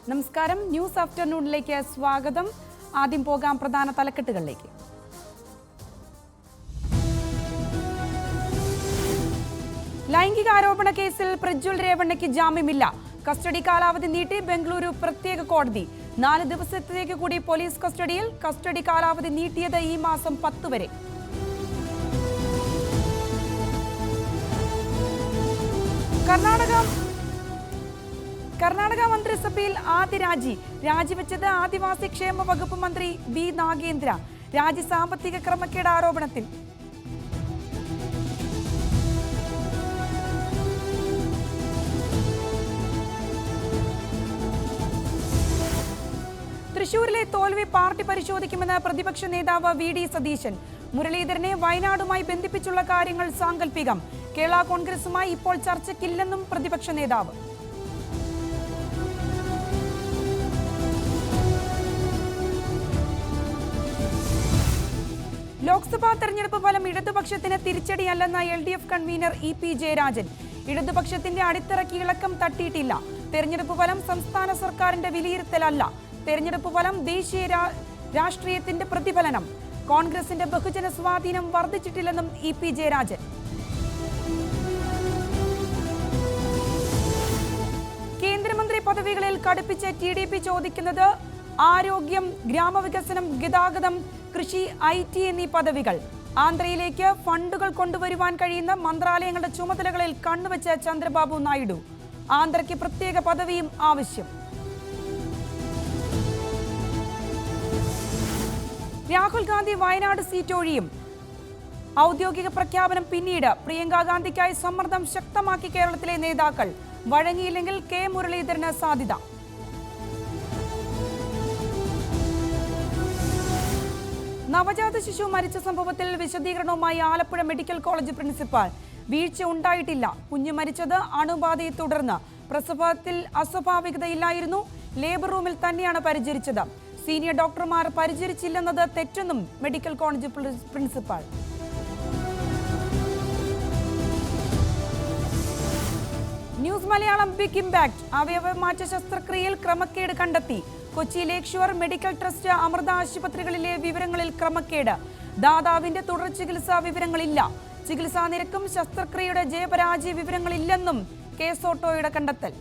നമസ്കാരം, ന്യൂസ് ആഫ്റ്റർനൂണിലേക്ക് സ്വാഗതം. ആദ്യം പോകാം പ്രധാന തലക്കെട്ടുകളിലേക്ക്. ലൈംഗികാരോപണ കേസിൽ പ്രജ്വൽ രേവണ്ണയ്ക്ക് ജാമ്യമില്ല. കസ്റ്റഡി കാലാവധി നീട്ടി ബംഗളൂരു പ്രത്യേക കോടതി. 4 ദിവസത്തേക്ക് കൂടി പോലീസ് കസ്റ്റഡിയിൽ. കസ്റ്റഡി കാലാവധി നീട്ടിയത് ഈ മാസം 10 വരെ. കർണാടക മന്ത്രിസഭയിൽ ആദ്യ രാജിവെച്ചത് ആദിവാസി ക്ഷേമ വകുപ്പ് മന്ത്രി ബി നാഗേന്ദ്ര. രാജി സാമ്പത്തിക ക്രമക്കേട് ആരോപണത്തിൽ. തൃശൂരിലെ തോൽവി പാർട്ടി പരിശോധിക്കുമെന്ന് പ്രതിപക്ഷ നേതാവ് വി ഡി സതീശൻ. മുരളീധരനെ വയനാടുമായി ബന്ധിപ്പിച്ചുള്ള കാര്യങ്ങൾ സാങ്കല്പികം. കേരള കോൺഗ്രസുമായി ഇപ്പോൾ ചർച്ചയ്ക്കില്ലെന്നും പ്രതിപക്ഷ നേതാവ്. ലോക്സഭാ തെരഞ്ഞെടുപ്പ് ഫലം ഇടതുപക്ഷത്തിന് തിരിച്ചടിയല്ലെന്ന LDF കൺവീനർ EP ജയരാജൻ. ഇടതുപക്ഷത്തിന്റെ അടിത്തറയ്ക്ക് ഇളക്കം തട്ടിയിട്ടില്ല. തെരഞ്ഞെടുപ്പ് ഫലം സംസ്ഥാന സർക്കാരിന്റെ വിലയിരുത്തലല്ല. തെരഞ്ഞെടുപ്പ് ഫലം ദേശീയ രാഷ്ട്രീയത്തിന്റെ പ്രതിഫലനം. കോൺഗ്രസിന്റെ ബഹുജന സ്വാധീനം വർദ്ധിച്ചിട്ടില്ലെന്നും EP ജയരാജൻ. കേന്ദ്രമന്ത്രി പദവികളിൽ കടുപ്പിച്ച് TDP ചോദിക്കുന്നത് ആരോഗ്യം, ഗ്രാമവികസനം, ഗതാഗതം, കൃഷി, IT എന്നീ പദവികൾ. ആന്ധ്രയിലേക്ക് ഫണ്ടുകൾ കൊണ്ടുവരുവാൻ കഴിയുന്ന മന്ത്രാലയങ്ങളുടെ ചുമതലകളിൽ കണ്ണുവെച്ച ചന്ദ്രബാബു നായിഡു. ആന്ധ്രയ്ക്ക് പ്രത്യേക പദവിയും ആവശ്യം. രാഹുൽ ഗാന്ധി വയനാട് സീറ്റ് ഒഴിയും. ഔദ്യോഗിക പ്രഖ്യാപനം പിന്നീട്. പ്രിയങ്ക ഗാന്ധിക്കായി സമ്മർദ്ദം ശക്തമാക്കി കേരളത്തിലെ നേതാക്കൾ. വഴങ്ങിയില്ലെങ്കിൽ K മുരളീധരന് സാധ്യത. നവജാത ശിശു മരിച്ച സംഭവത്തിൽ വിശദീകരണവുമായി ആലപ്പുഴ മെഡിക്കൽ കോളേജ് പ്രിൻസിപ്പാൾ. വീഴ്ച ഉണ്ടായിട്ടില്ല. കുഞ്ഞ് മരിച്ചത് അണുബാധയെ തുടർന്ന്. പ്രസവത്തിൽ അസ്വാഭാവികതയില്ലായിരുന്നു. ലേബർ റൂമിൽ തന്നെയാണ് പരിചരിച്ചത്. സീനിയർ ഡോക്ടർമാർ പരിചരിച്ചില്ലെന്നത് തെറ്റെന്നും medical college principal. News Malayalam big impact. അവയവമാറ്റ ശസ്ത്രക്രിയയിൽ ക്രമക്കേട് കണ്ടെത്തി. Kochi Lakeshore medical trust, Amrita ആശുപത്രികളിലെ വിവരങ്ങളിൽ ക്രമക്കേട്. ദാതാവിന്റെ തുടർ ചികിത്സാ വിവരങ്ങളില്ല. ചികിത്സാ നിരക്കും ശസ്ത്രക്രിയയുടെ ജയപരാജയ വിവരങ്ങളില്ലെന്നും കേസ് ഓട്ടോയുടെ കണ്ടെത്തൽ.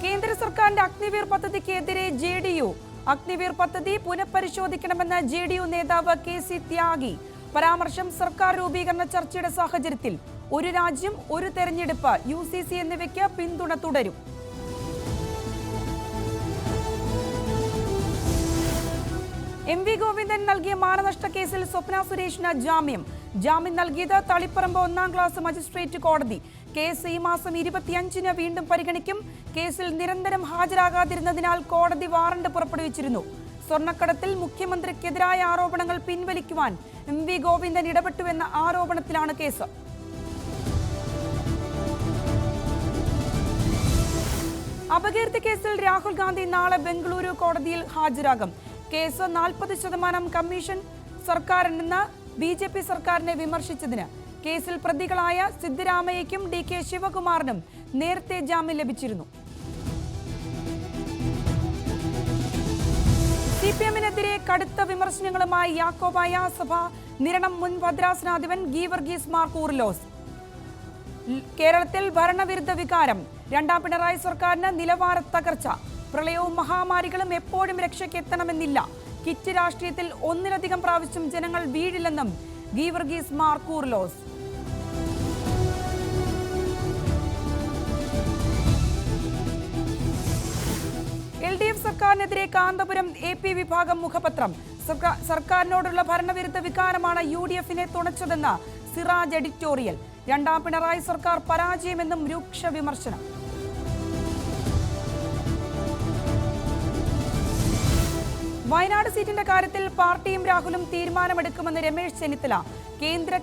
കേന്ദ്ര സർക്കാരിന്റെ അഗ്നിവീർ പദ്ധതിക്ക് എതിരെ JDU. അഗ്നിവീർ പദ്ധതി പുനഃപരിശോധിക്കണമെന്ന് JDU നേതാവ് KC ത്യാഗി. പരാമർശം സർക്കാർ രൂപീകരണ ചർച്ചയുടെ സാഹചര്യത്തിൽ. ഒരു രാജ്യം ഒരു തെരഞ്ഞെടുപ്പ്, UCC എന്നിവയ്ക്ക് പിന്തുണ തുടരും. MV ഗോവിന്ദൻ നൽകിയ മാനനഷ്ട കേസിൽ സ്വപ്ന സുരേഷിന് ജാമ്യം. ജാമ്യം നൽകിയത് തളിപ്പറമ്പ് 1ാം ക്ലാസ് മജിസ്ട്രേറ്റ് കോടതി. കേസ് ഈ മാസം 25-ന് വീണ്ടും പരിഗണിക്കും. കേസിൽ നിരന്തരം ഹാജരാകാതിരുന്നതിനാൽ കോടതി വാറണ്ട് പുറപ്പെടുവിച്ചിരുന്നു. സ്വർണ്ണക്കടത്തിൽ മുഖ്യമന്ത്രിക്കെതിരായ ആരോപണങ്ങൾ പിൻവലിക്കുവാൻ MV ഗോവിന്ദൻ ഇടപെട്ടുവെന്ന ആരോപണത്തിലാണ് കേസ്. അപകീർത്തി കേസിൽ രാഹുൽ ഗാന്ധി നാളെ ബംഗളൂരു കോടതിയിൽ ഹാജരാകും. കേസ് 40% കമ്മീഷൻ സർക്കാരിനെന്ന് BJP സർക്കാരിനെ വിമർശിച്ചതിന്. കേസിൽ പ്രതികളായ സിദ്ധരാമയ്യയ്ക്കും DK ശിവകുമാറിനും നേരത്തെ ജാമ്യം ലഭിച്ചിരുന്നു. CPM-നെതിരെ കടുത്ത വിമർശനങ്ങളുമായി യാക്കോബായ സഭ നിരണം മുൻ ഭദ്രാസനാധിപൻ ഗീവർഗീസ് മാർ കൂറിലോസ്. കേരളത്തിൽ ഭരണവിരുദ്ധ വികാരം. 2ാം പിണറായി സർക്കാരിന് നിലവാര തകർച്ച. പ്രളയവും മഹാമാരികളും എപ്പോഴും രക്ഷയ്ക്കെത്തണമെന്നില്ല. കിറ്റ് രാഷ്ട്രീയത്തിൽ ഒന്നിലധികം പ്രാവശ്യം ജനങ്ങൾ വീഴില്ലെന്നും ഗീവർഗീസ് മാർ കൂറിലോസ്. LDF സർക്കാരിനെതിരെ കാന്തപുരം AP വിഭാഗം മുഖപത്രം. സർക്കാരിനോടുള്ള ഭരണവിരുദ്ധ വികാരമാണ് UDF-നെ തുണച്ചതെന്ന് സിറാജ് എഡിറ്റോറിയൽ. 2ാം പിണറായി സർക്കാർ പരാജയമെന്നും രൂക്ഷ വിമർശനം. വയനാട് സീറ്റിന്റെ കാര്യത്തിൽ പാർട്ടിയും രാഹുലും തീരുമാനമെടുക്കുമെന്ന് രമേശ് ചെന്നിത്തല.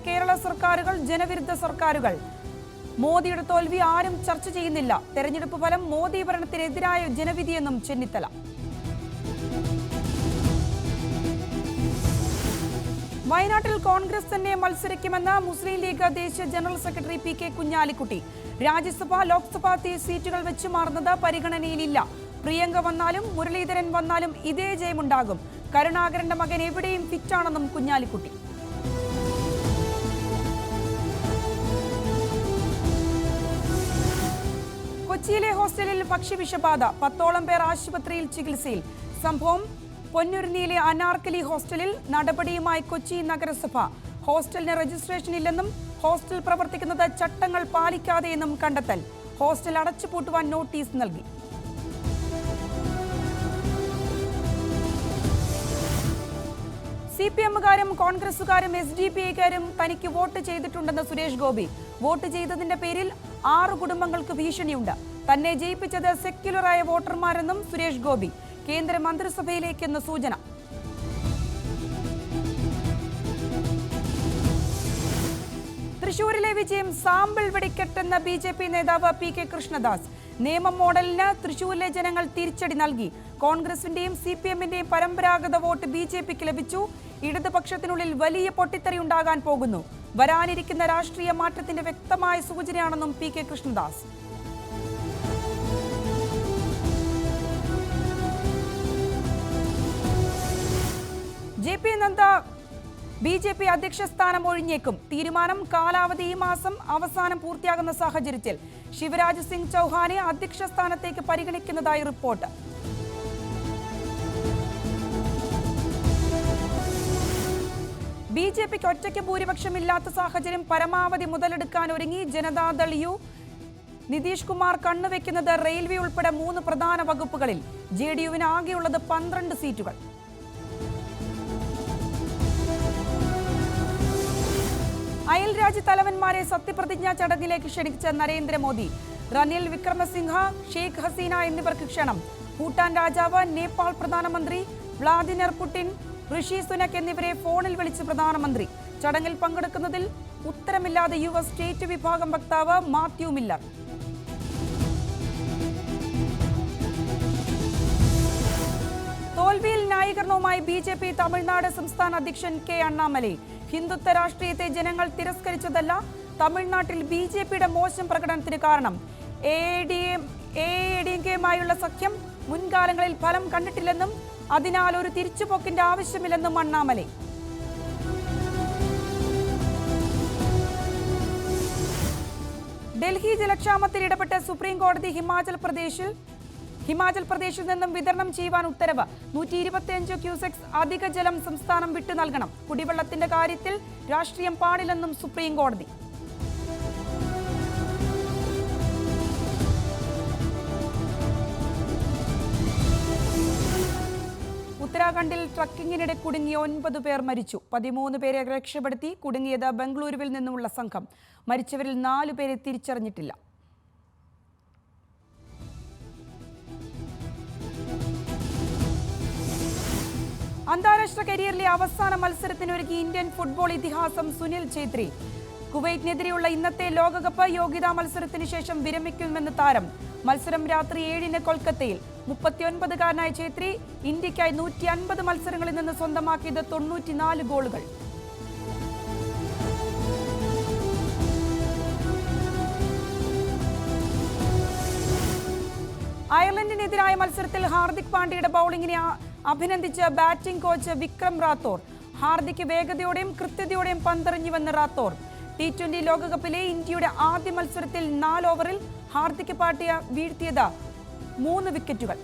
കേരള സർക്കാരുകൾ ജനവിരുദ്ധ സർക്കാരുകൾ. മോദിയുടെ തോൽവി ആരും ചർച്ച ചെയ്യുന്നില്ല. തെരഞ്ഞെടുപ്പ് ഫലം മോദി ഭരണത്തിനെതിരായ ജനവിധിയെന്നും ചെന്നിത്തല. വയനാട്ടിൽ കോൺഗ്രസ് തന്നെ മത്സരിക്കുമെന്ന് മുസ്ലിം ലീഗ് ദേശീയ general secretary P K Kunhalikutty. Rajya Sabha Lok Sabha സീറ്റുകൾ വെച്ചു മാറുന്നത് പരിഗണനയിലില്ല. പ്രിയങ്ക വന്നാലും മുരളീധരൻ വന്നാലും ഇതേ ജയമുണ്ടാകും. കരുണാകരന്റെ മകൻ എവിടെയും ഫിറ്റാണെന്നും കുഞ്ഞാലിക്കുട്ടി. കൊച്ചിയിലെ ഹോസ്റ്റലിൽ ഭക്ഷ്യവിഷബാധ, 10ഓളം പേർ ആശുപത്രിയിൽ ചികിത്സയിൽ. സംഭവം പൊന്നുരുന്നിയിലെ അനാർക്കലി ഹോസ്റ്റലിൽ. നടപടിയുമായി കൊച്ചി നഗരസഭ. ഹോസ്റ്റലിന് രജിസ്ട്രേഷൻ ഇല്ലെന്നും ഹോസ്റ്റൽ പ്രവർത്തിക്കുന്നത് ചട്ടങ്ങൾ പാലിക്കാതെയെന്നും കണ്ടെത്തൽ. ഹോസ്റ്റൽ അടച്ചുപൂട്ടുവാൻ നോട്ടീസ് നൽകി. CPM-കാരും കോൺഗ്രസുകാരും SDPI-കാരും തനിക്ക് വോട്ട് ചെയ്തിട്ടുണ്ടെന്ന് സുരേഷ് ഗോപി. വോട്ട് ചെയ്തതിന്റെ പേരിൽ 6 കുടുംബങ്ങൾക്ക് ഭീഷണിയുണ്ട്. തന്നെ ജയിപ്പിച്ചത് സെക്യുലറായ വോട്ടർമാരെന്നും സുരേഷ് ഗോപി. കേന്ദ്ര മന്ത്രിസഭയിലേക്കെന്ന് സൂചന. തൃശൂരിലെ വിജയം സാമ്പിൾ വെടിക്കെട്ടെന്ന BJP നേതാവ് PK കൃഷ്ണദാസ്. നിയമം മോഡലിന് തൃശൂരിലെ ജനങ്ങൾ തിരിച്ചടി നൽകി. കോൺഗ്രസിന്റെയും CPM-ന്റെയും പരമ്പരാഗത വോട്ട് BJP-ക്ക് ലഭിച്ചു. ഇടതുപക്ഷത്തിനുള്ളിൽ വലിയ പൊട്ടിത്തെറി ഉണ്ടാകാൻ പോകുന്നു. വരാനിരിക്കുന്ന രാഷ്ട്രീയ മാറ്റത്തിന്റെ വ്യക്തമായ സൂചനയാണെന്നും PK Krishnadas. JP Nadda BJP അധ്യക്ഷ സ്ഥാനം ഒഴിഞ്ഞേക്കും. തീരുമാനം കാലാവധി ഈ മാസം അവസാനം പൂർത്തിയാകുന്ന സാഹചര്യത്തിൽ ശിവരാജ് സിംഗ് ചൗഹാനെ അധ്യക്ഷ സ്ഥാനത്തേക്ക് പരിഗണിക്കുന്നതായി റിപ്പോർട്ട്. BJP-ക്ക് ഒറ്റയ്ക്ക് ഭൂരിപക്ഷമില്ലാത്ത സാഹചര്യം പരമാവധി മുതലെടുക്കാൻ ഒരുങ്ങി ജനതാദൾ യു. നിതീഷ് കുമാർ കണ്ണുവെക്കുന്നത് റെയിൽവേ ഉൾപ്പെടെ 3 പ്രധാന വകുപ്പുകളിൽ. JDU-വിന് ആകെയുള്ളത് 12 സീറ്റുകൾ. അയൽരാജ്യ തലവന്മാരെ സത്യപ്രതിജ്ഞാ ചടങ്ങിലേക്ക് ക്ഷണിച്ച നരേന്ദ്രമോദി. റനിൽ വിക്രമസിംഹ, ഷെയ്ഖ് ഹസീന എന്നിവർക്ക് ക്ഷണം. ഭൂട്ടാൻ രാജാവ്, നേപ്പാൾ പ്രധാനമന്ത്രി വ്ളാദിമിർ പുടിൻ, ഋഷി സുനക് എന്നിവരെ ഫോണിൽ വിളിച്ച് പ്രധാനമന്ത്രി. ചടങ്ങിൽ പങ്കെടുക്കുന്നതിൽ ഉത്തരമില്ലാതെ US സ്റ്റേറ്റ് വിഭാഗം വക്താവ് മാത്യു മില്ലർ. തോൽവിയിൽ ന്യായീകരണവുമായി BJP തമിഴ്നാട് സംസ്ഥാന അധ്യക്ഷൻ K. അണ്ണാമലൈ. ഹിന്ദുത്വ രാഷ്ട്രീയത്തെ ജനങ്ങൾ തിരസ്കരിച്ചതല്ല തമിഴ്നാട്ടിൽ BJP-യുടെ മോശം പ്രകടനത്തിന് കാരണം. AADMK-യുമായുള്ള സഖ്യം മുൻകാലങ്ങളിൽ ഫലം കണ്ടിട്ടില്ലെന്നും അതിനാൽ ഒരു തിരിച്ചുപോക്കിന്റെ ആവശ്യമില്ലെന്നും അണ്ണാമലൈ. ഡൽഹി ജലക്ഷാമത്തിൽ ഇടപെട്ട് സുപ്രീം കോടതി ഹിമാചൽ പ്രദേശിൽ നിന്നും വിതരണം ചെയ്യുവാൻ ഉത്തരവ്. 125 ക്യൂസെക്സ് അധിക ജലം സംസ്ഥാനം വിട്ടു നൽകണം. കുടിവെള്ളത്തിന്റെ കാര്യത്തിൽ രാഷ്ട്രീയം പാടില്ലെന്നും സുപ്രീം കോടതി. ഉത്തരാഖണ്ഡിൽ ട്രക്കിങ്ങിനിടെ കുടുങ്ങിയ 9 പേർ മരിച്ചു. 13 പേരെ രക്ഷപ്പെടുത്തി. കുടുങ്ങിയത് ബംഗളൂരുവിൽ നിന്നുമുള്ള സംഘം. മരിച്ചവരിൽ 4 പേരെ തിരിച്ചറിഞ്ഞിട്ടില്ല. അന്താരാഷ്ട്ര കരിയറിലെ അവസാന മത്സരത്തിനൊരുങ്ങി ഇന്ത്യൻ ഫുട്ബോൾ ഇതിഹാസം സുനിൽ ഛേത്രി. കുവൈറ്റിനെതിരെയുള്ള ഇന്നത്തെ ലോകകപ്പ് യോഗ്യതാ മത്സരത്തിന് ശേഷം വിരമിക്കുമെന്ന് താരം. മത്സരം രാത്രി 7-ന് കൊൽക്കത്തയിൽ. 39-കാരനായ ഛേത്രി ഇന്ത്യക്കായി 150 മത്സരങ്ങളിൽ നിന്ന് സ്വന്തമാക്കിയത് 94 ഗോളുകൾ. അയർലൻഡിനെതിരായ മത്സരത്തിൽ ഹാർദിക് പാണ്ഡ്യയുടെ ബൌളിംഗിനെ അഭിനന്ദിച്ച് ബാറ്റിംഗ് കോച്ച് വിക്രം റാത്തോർ. ഹാർദിക് വേഗതയോടെയും കൃത്യതയോടെയും പന്തെറിഞ്ഞുവെന്ന് റാത്തോർ. T20 ലോകകപ്പിലെ ഇന്ത്യയുടെ ആദ്യ മത്സരത്തിൽ 4 ഓവറിൽ ഹാർദിക് പാണ്ഡ്യ വീഴ്ത്തിയത് 3 വിക്കറ്റുകൾ.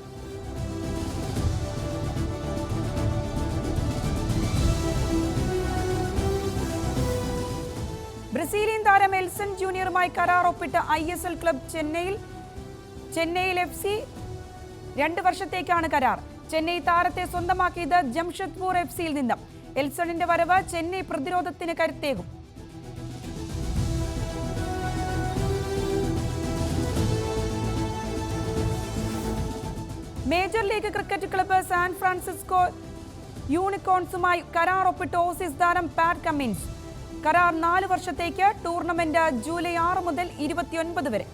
ബ്രസീലിയൻ താരം എൽസൺ ജൂനിയറുമായി കരാർ ഒപ്പിട്ട് ISL ക്ലബ് ചെന്നൈയിൽ FC 2 വർഷത്തേക്കാണ് കരാർ. ചെന്നൈ താരത്തെ സ്വന്തമാക്കിയത് ജംഷഡ്പൂർ FC-യിൽ നിന്നും. എൽസണിന്റെ വരവ് ചെന്നൈ പ്രതിരോധത്തിന് കരുത്തേകും. Major league cricket club San Francisco യൂണിക്കോൺസുമായി കരാർ ഒപ്പിട്ട് ഓസീസ് താരം പാറ്റ് കമ്മിൻസ്. കരാർ 4 വർഷത്തേക്ക്. ടൂർണമെന്റ് ജൂലൈ 6 മുതൽ 29 വരെ.